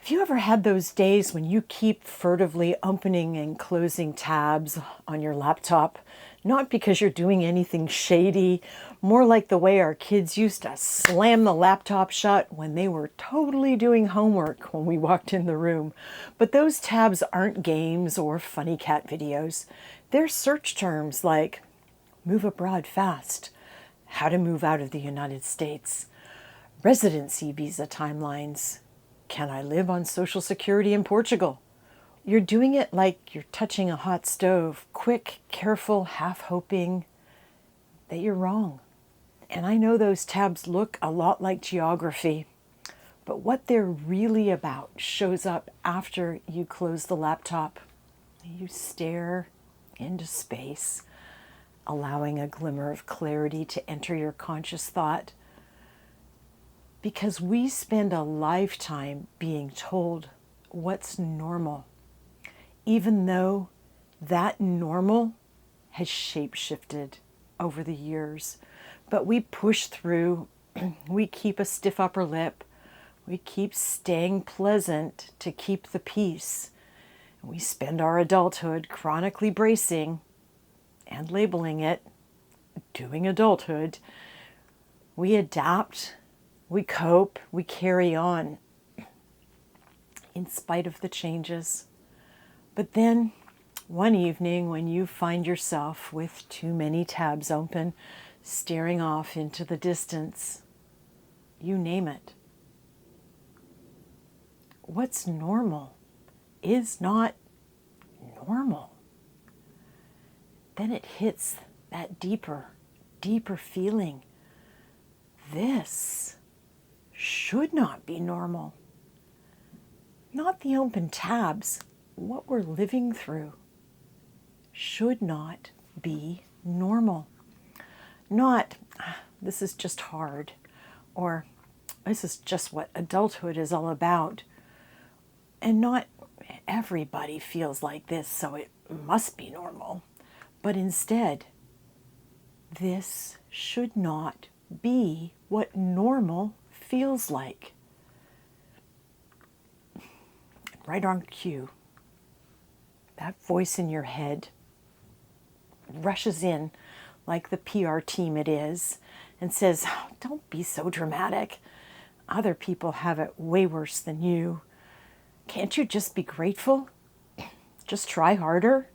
Have you ever had those days when you keep furtively opening and closing tabs on your laptop? Not because you're doing anything shady, more like the way our kids used to slam the laptop shut when they were totally doing homework when we walked in the room. But those tabs aren't games or funny cat videos. They're search terms like move abroad fast, how to move out of the United States, residency visa timelines, can I live on Social Security in Portugal? You're doing it like you're touching a hot stove, quick, careful, half hoping that you're wrong. And I know those tabs look a lot like geography, but what they're really about shows up after you close the laptop. You stare into space, allowing a glimmer of clarity to enter your conscious thought. Because we spend a lifetime being told what's normal, even though that normal has shape-shifted over the years. But we push through, we keep a stiff upper lip, we keep staying pleasant to keep the peace. We spend our adulthood chronically bracing and labeling it, doing adulthood. We adapt, we cope, we carry on in spite of the changes. But then one evening when you find yourself with too many tabs open, staring off into the distance, you name it. What's normal is not normal. Then it hits that deeper feeling. This should not be normal. Not the open tabs. What we're living through should not be normal. Not, this is just hard, or this is just what adulthood is all about. And not everybody feels like this, so it must be normal. But instead, this should not be what normal feels like. Right on cue, that voice in your head rushes in like the PR team it is and says, "Oh, don't be so dramatic. Other people have it way worse than you. Can't you just be grateful? Just try harder.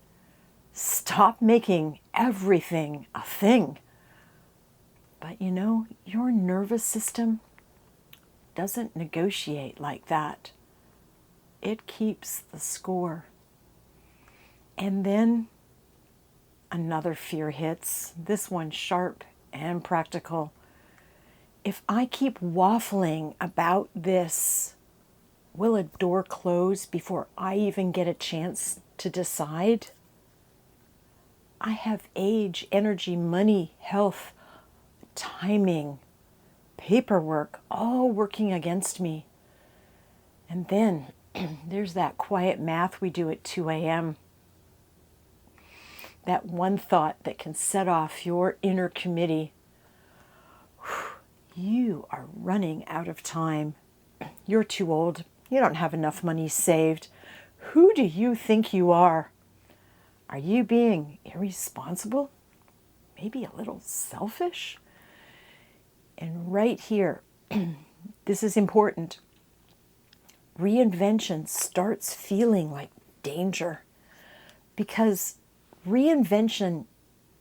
Stop making everything a thing." But you know, your nervous system doesn't negotiate like that. It keeps the score. And then another fear hits, this one sharp and practical. If I keep waffling about this, will a door close before I even get a chance to decide? I have age, energy, money, health, timing, paperwork, all working against me. And then there's that quiet math we do at 2 a.m. That one thought that can set off your inner committee. You are running out of time. You're too old. You don't have enough money saved. Who do you think you are? Are you being irresponsible? Maybe a little selfish? And right here, this is important. Reinvention starts feeling like danger because reinvention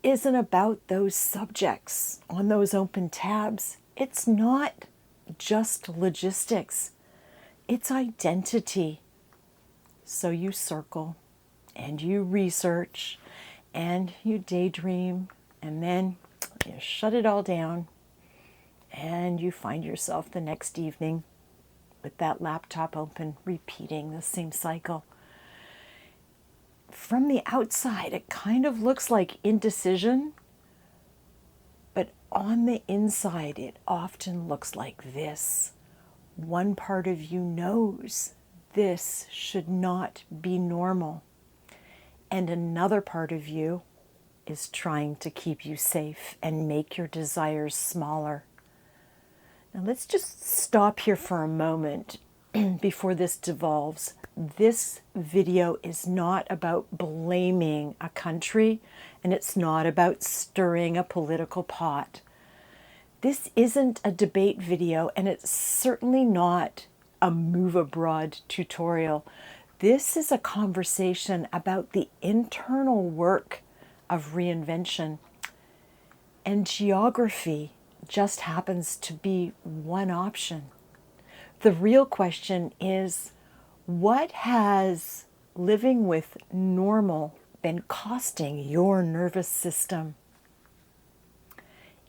isn't about those subjects on those open tabs. It's not just logistics. It's identity. So you circle and you research and you daydream and then you shut it all down and you find yourself the next evening with that laptop open, repeating the same cycle. From the outside, it kind of looks like indecision, but on the inside, it often looks like this. One part of you knows this should not be normal, and another part of you is trying to keep you safe and make your desires smaller. Now let's just stop here for a moment before this devolves. This video is not about blaming a country, and it's not about stirring a political pot. This isn't a debate video, and it's certainly not a move abroad tutorial. This is a conversation about the internal work of reinvention. And geography just happens to be one option. The real question is, what has living with normal been costing your nervous system?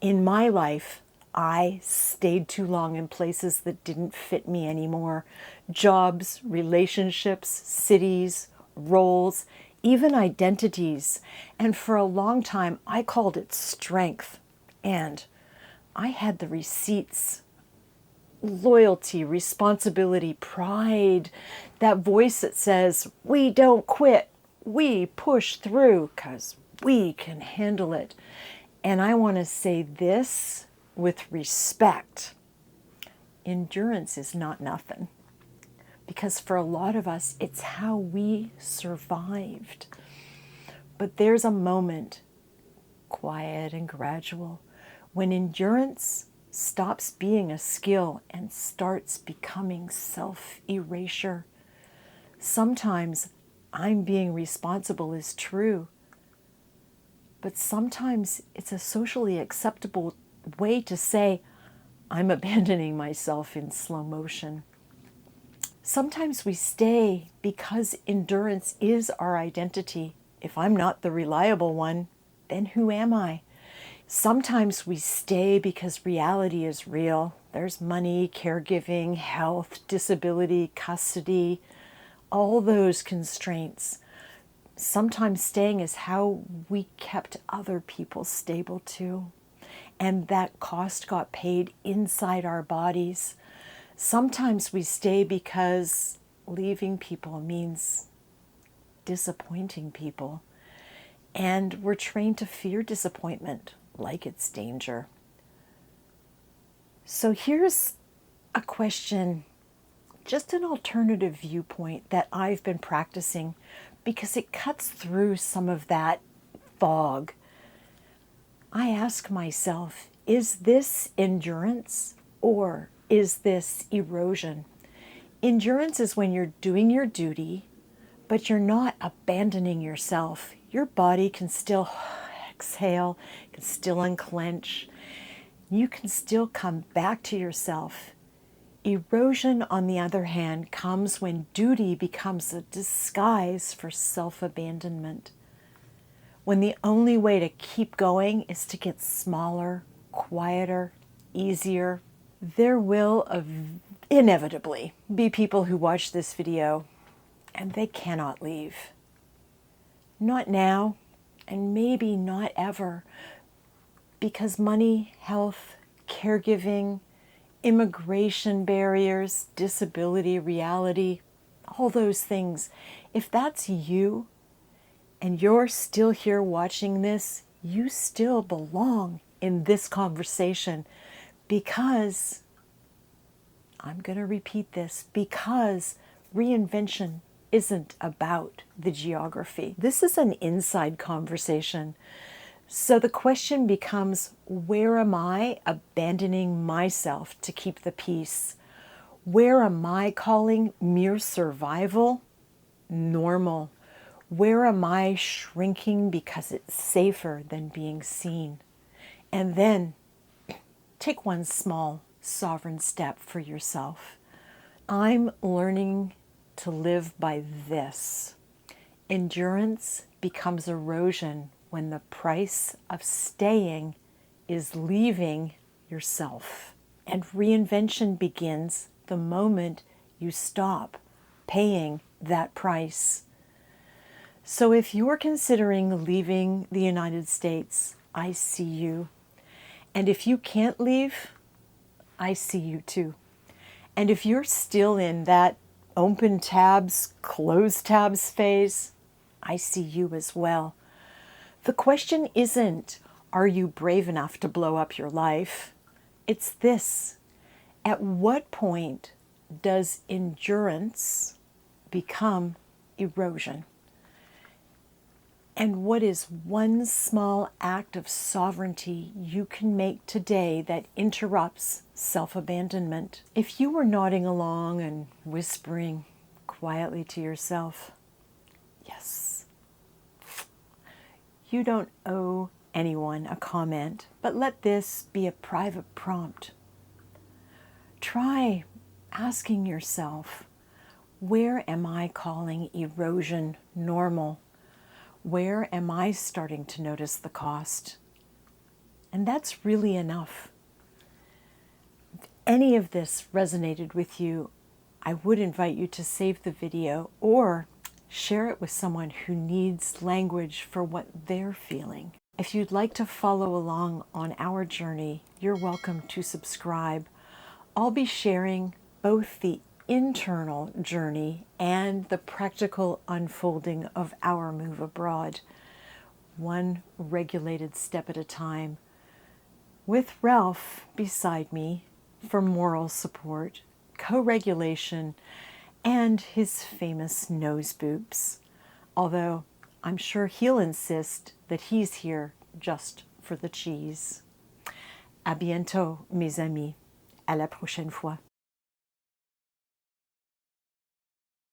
In my life, I stayed too long in places that didn't fit me anymore. Jobs, relationships, cities, roles, even identities. And for a long time, I called it strength. And I had the receipts. Loyalty, responsibility, pride, that voice that says, we don't quit, we push through because we can handle it. And I want to say this with respect. Endurance is not nothing, because for a lot of us, it's how we survived. But there's a moment, quiet and gradual, when endurance stops being a skill and starts becoming self-erasure. Sometimes I'm being responsible is true, but sometimes it's a socially acceptable way to say, I'm abandoning myself in slow motion. Sometimes we stay because endurance is our identity. If I'm not the reliable one, then who am I? Sometimes we stay because reality is real. There's money, caregiving, health, disability, custody, all those constraints. Sometimes staying is how we kept other people stable too. And that cost got paid inside our bodies. Sometimes we stay because leaving people means disappointing people. And we're trained to fear disappointment like it's danger. So here's a question, just an alternative viewpoint that I've been practicing because it cuts through some of that fog. I ask myself, is this endurance or is this erosion? Endurance is when you're doing your duty, but you're not abandoning yourself. Your body can still exhale, can still unclench. You can still come back to yourself. Erosion, on the other hand, comes when duty becomes a disguise for self-abandonment. When the only way to keep going is to get smaller, quieter, easier. There will inevitably be people who watch this video and they cannot leave. Not now, and maybe not ever, because money, health, caregiving, immigration barriers, disability, reality, all those things. If that's you and you're still here watching this, you still belong in this conversation, because, I'm going to repeat this, because reinvention isn't about the geography. This is an inside conversation. So the question becomes, where am I abandoning myself to keep the peace? Where am I calling mere survival normal? Where am I shrinking because it's safer than being seen? And then take one small sovereign step for yourself. I'm learning to live by this. Endurance becomes erosion when the price of staying is leaving yourself. And reinvention begins the moment you stop paying that price. So if you're considering leaving the United States, I see you. And if you can't leave, I see you too. And if you're still in that open tabs, close tabs phase, I see you as well. The question isn't, are you brave enough to blow up your life? It's this: at what point does endurance become erosion. And what is one small act of sovereignty you can make today that interrupts self-abandonment? If you were nodding along and whispering quietly to yourself, yes, you don't owe anyone a comment, but let this be a private prompt. Try asking yourself, where am I calling erosion normal? Where am I starting to notice the cost? And that's really enough. If any of this resonated with you, I would invite you to save the video or share it with someone who needs language for what they're feeling. If you'd like to follow along on our journey, you're welcome to subscribe. I'll be sharing both the internal journey and the practical unfolding of our move abroad, one regulated step at a time, with Ralph beside me for moral support, co-regulation, and his famous nose boops, although I'm sure he'll insist that he's here just for the cheese. À bientôt, mes amis. À la prochaine fois.